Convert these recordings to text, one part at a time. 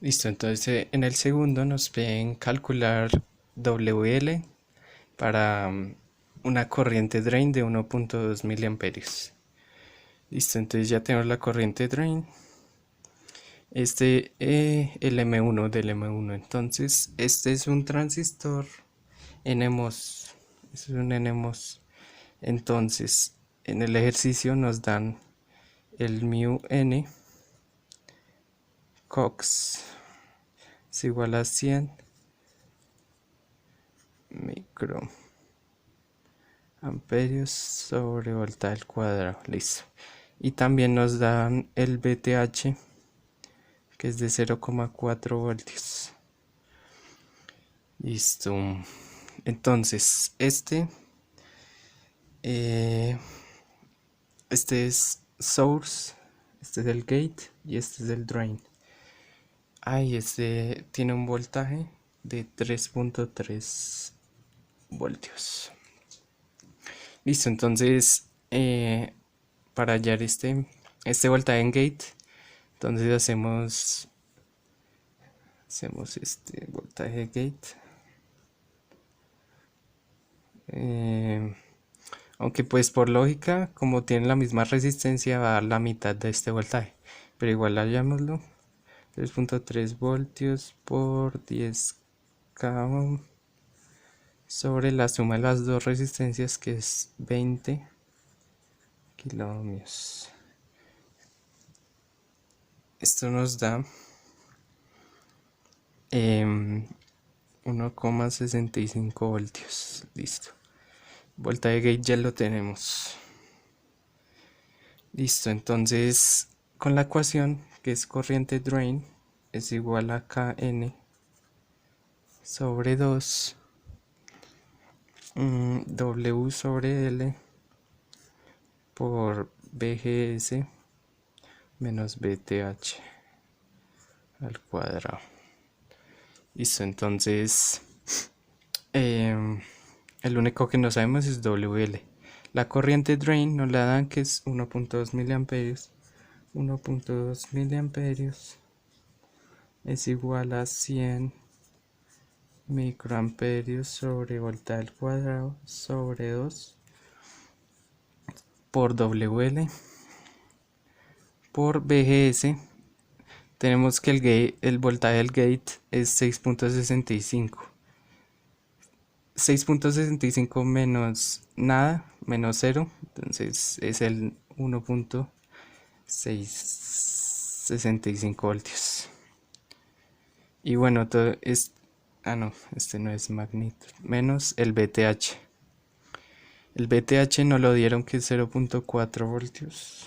Listo, entonces en el segundo nos piden calcular WL para una corriente drain de 1.2 miliamperios. Listo, entonces ya tenemos la corriente drain. El M1 del M1. Entonces, este es un transistor NMOS. Este es un NMOS. Entonces, en el ejercicio nos dan el mu n cox es igual a 100 microamperios sobre voltaje al cuadrado. Listo. Y también nos dan el VTH, que es de 0,4 voltios. Listo. Entonces, eh, este es source, este es el gate y este es el drain. Ahí este tiene un voltaje de 3.3 voltios. Listo, entonces para hallar este voltaje en gate, entonces hacemos este voltaje gate. Eh, Aunque pues por lógica, como tiene la misma resistencia, va a dar la mitad de este voltaje. Pero igual hallámoslo. 3.3 voltios por 10K ohm sobre la suma de las dos resistencias, que es 20 kilo ohmios. Esto nos da 1,65 voltios. Listo. Voltaje gate ya lo tenemos. Listo, entonces con la ecuación, que es corriente drain, es igual a Kn sobre 2 W sobre L por BGS menos BTH al cuadrado. Listo, entonces el único que no sabemos es WL. La corriente drain nos la dan, que es 1.2 miliamperios. 1.2 miliamperios es igual a 100 microamperios sobre voltaje al cuadrado sobre 2 por WL por BGS. Tenemos que el voltaje del gate es 6.65. 6.65 menos nada, menos 0, entonces es el 1.665 voltios. Y bueno, todo es... Ah, no, este no es magnitud. Menos el VTH. El VTH nos lo dieron, que es 0.4 voltios.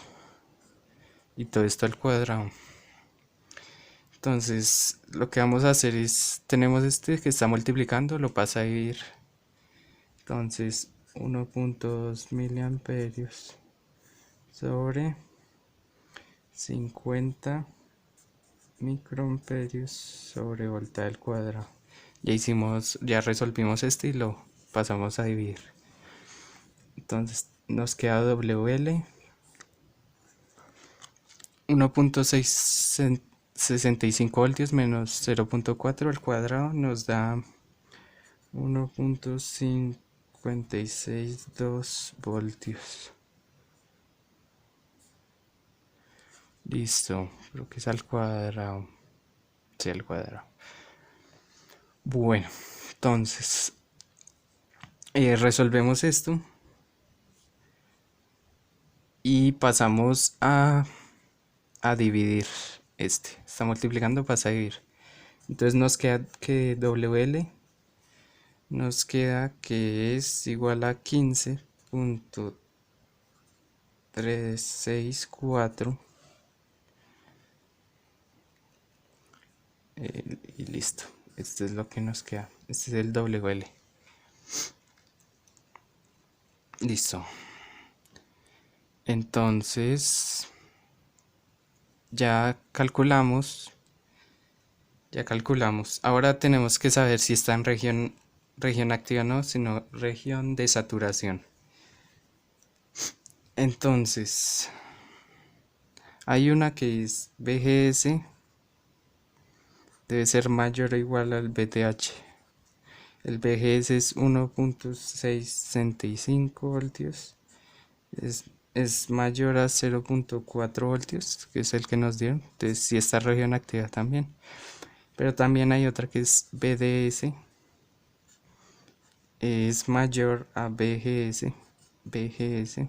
Y todo esto al cuadrado. Entonces, lo que vamos a hacer es, tenemos este que está multiplicando, lo pasa a dividir. Entonces, 1.2 miliamperios sobre 50 microamperios sobre voltaje al cuadrado. Ya resolvimos este y lo pasamos a dividir. Entonces, nos queda WL 1.665 voltios menos 0.4 al cuadrado nos da 1.562 voltios. Listo, creo que es al cuadrado. Sí, al cuadrado. Bueno, entonces resolvemos esto y pasamos a dividir. Está multiplicando, pasa a dividir. Entonces nos queda que WL nos queda que es igual a 15.364 y listo. Este es lo que nos queda. Este es el WL. Listo. Entonces ya calculamos. Ya calculamos. Ahora tenemos que saber si está en región activa o no, sino región de saturación. Entonces, hay una que es BGS debe ser mayor o igual al VTH. El VGS es 1.665 voltios. Es mayor a 0.4 voltios, que es el que nos dieron. Entonces sí está región activa también. Pero también hay otra que es BDS. Es mayor a BGS. BGS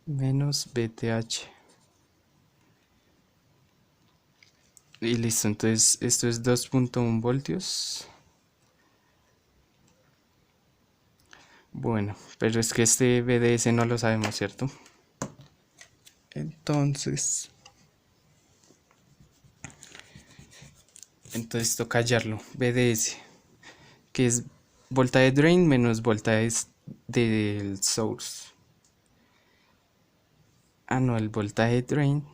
menos VTH. Y listo, entonces esto es 2.1 voltios. Bueno, pero es que este BDS no lo sabemos, ¿cierto? Entonces toca hallarlo. BDS, que es voltaje drain menos voltaje del source. Ah, no, el voltaje drain.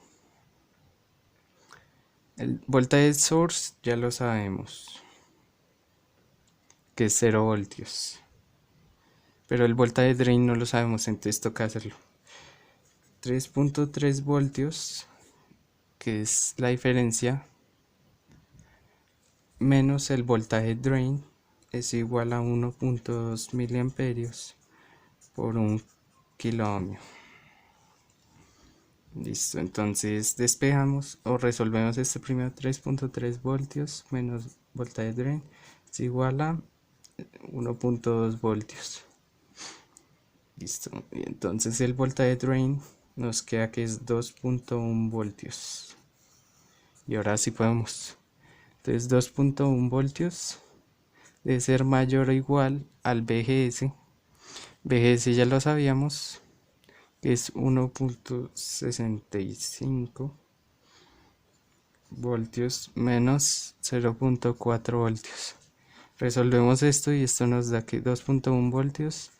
El voltaje del source ya lo sabemos, que es 0 voltios. Pero el voltaje drain no lo sabemos, entonces toca hacerlo. 3.3 voltios, que es la diferencia, menos el voltaje drain, es igual a 1.2 miliamperios por un kilo ohmio. Listo, entonces despejamos o resolvemos este primero. 3.3 voltios menos voltaje drain es igual a 1.2 voltios. Listo, y entonces el voltaje drain nos queda que es 2.1 voltios. Y ahora sí podemos. Entonces 2.1 voltios debe ser mayor o igual al VGS. VGS ya lo sabíamos, que es 1.65 voltios menos 0.4 voltios. Resolvemos esto y esto nos da que 2.1 voltios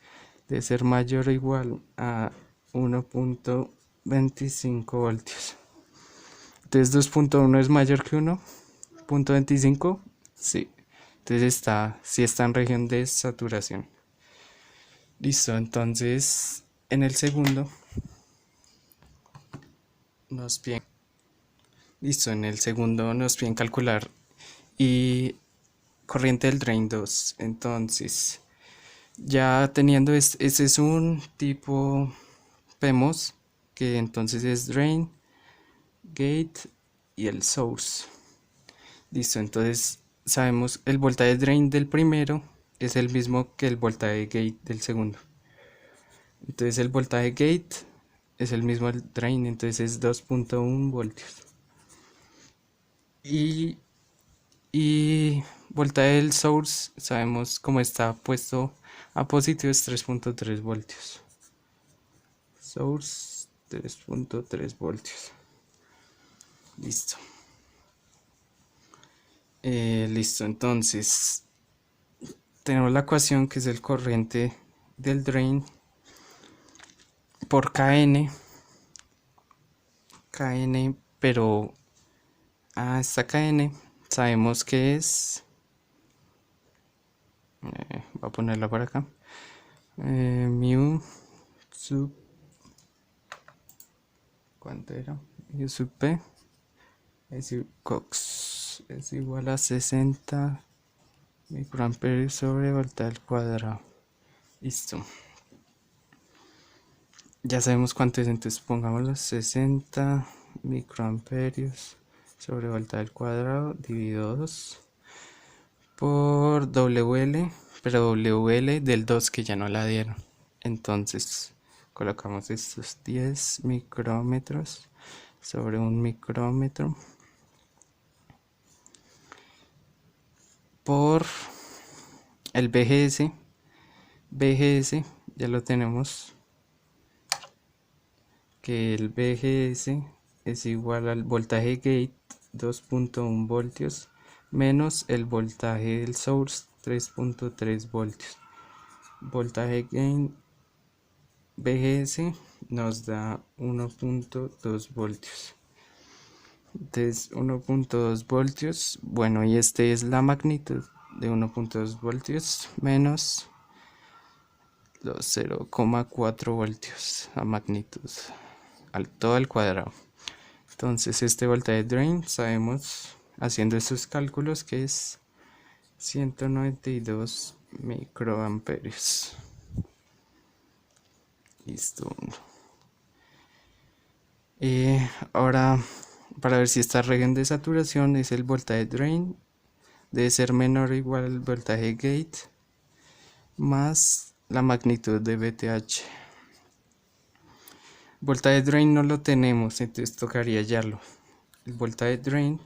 debe ser mayor o igual a 1.25 voltios. Entonces 2.1 es mayor que 1.25. Sí. Entonces sí está en región de saturación. Listo, entonces en el segundo nos piden. Listo, en el segundo nos piden calcular y corriente del drain 2. Entonces, ya teniendo este es un tipo PMOS, que entonces es drain, gate y el source. Listo, entonces sabemos el voltaje drain del primero es el mismo que el voltaje gate del segundo. Entonces el voltaje gate es el mismo al drain, entonces es 2.1 voltios. Y voltaje del source, sabemos cómo está puesto a positivo, es 3.3 voltios. Source 3.3 voltios. Listo. Listo, entonces tenemos la ecuación que es el corriente del drain por Kn, pero esta Kn sabemos que es, voy a ponerla por acá, mu sub, ¿cuánto era? Mu sub p Cox es igual a 60 microamperios sobre voltaje al cuadrado. Listo. Ya sabemos cuánto es, entonces pongámoslo 60 microamperios sobre voltaje al cuadrado dividido 2 por WL, pero WL del 2 que ya no la dieron. Entonces colocamos estos 10 micrómetros sobre un micrómetro por el BGS. BGS ya lo tenemos, que el BGS es igual al voltaje gate 2.1 voltios menos el voltaje del source 3.3 voltios. Voltaje gain BGS nos da 1.2 voltios. Entonces 1.2 voltios, bueno, y este es la magnitud de 1.2 voltios menos los 0,4 voltios, la magnitud todo al cuadrado. Entonces este voltaje drain sabemos haciendo estos cálculos, que es 192 microamperios. Listo. Ahora, para ver si esta región de saturación es el voltaje drain, debe ser menor o igual al voltaje gate más la magnitud de VTH. Voltaje drain no lo tenemos, entonces tocaría hallarlo. El voltaje drain,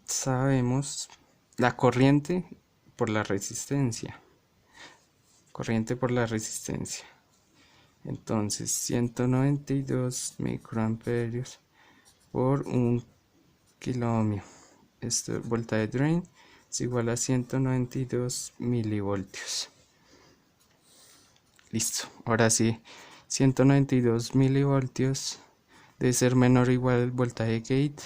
sabemos la corriente por la resistencia. Corriente por la resistencia. Entonces 192 microamperios por 1 kiloohmio. Este voltaje drain es igual a 192 milivoltios. Listo. Ahora sí, 192 milivoltios debe ser menor o igual al voltaje gate,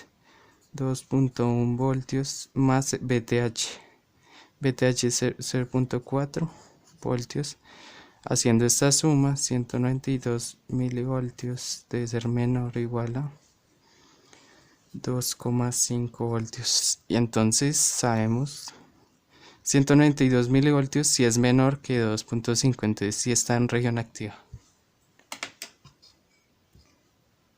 2.1 voltios más VTH. VTH es 0.4 voltios. Haciendo esta suma, 192 milivoltios debe ser menor o igual a 2,5 voltios. Y entonces sabemos 192 milivoltios si es menor que 2.5, entonces sí está en región activa.